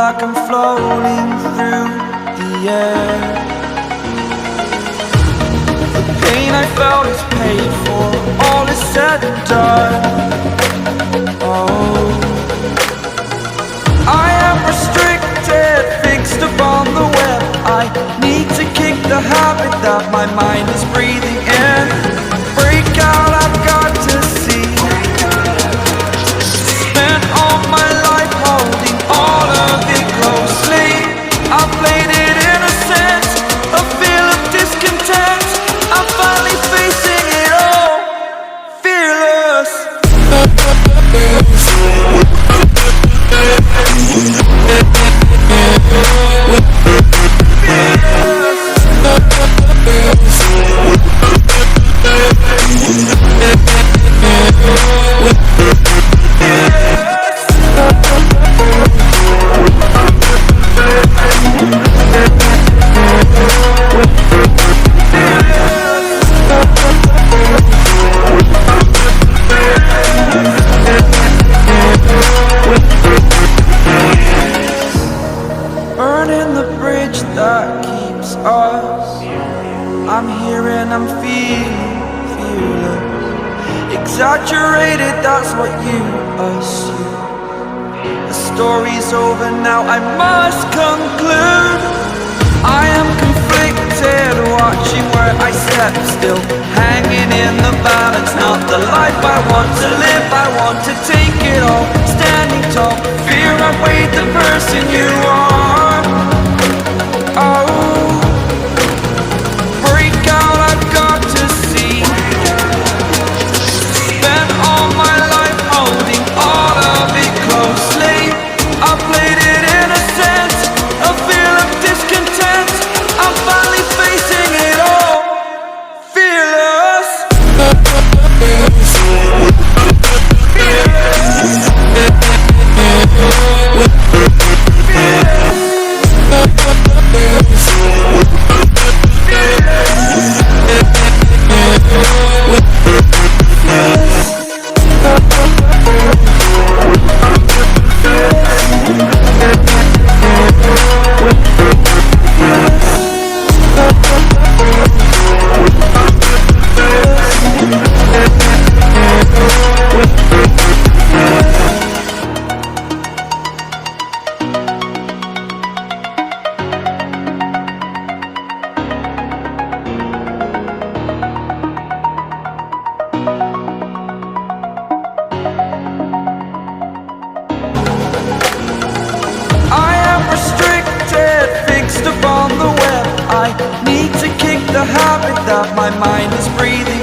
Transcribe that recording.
like I'm floating through the air. The pain I felt is paid for, all is said and done. Oh, I am restricted, fixed upon the web. I need to kick the habit that my mind is breathing in. Break out, I've got to see. Spent all my life holding all of it closely. I played it innocent, a feel of discontent. I'm finally facing it all, fearless. Burning the bridge that keeps us. I'm here and I'm feeling fearless. Exaggerated, that's what you assume. The story's over now, I must conclude. I am conflicted, watching where I step still, hanging in the balance. Not the life I want to live, I want to take it all. Standing tall, fear I've weighed the person you are. Oh, break out, I've got to see. Spent all my life holding all of it closely. I played it innocent, a feel of discontent. I'm finally facing it all, fearless. Fixed upon the web, I need to kick the habit that my mind is breathing.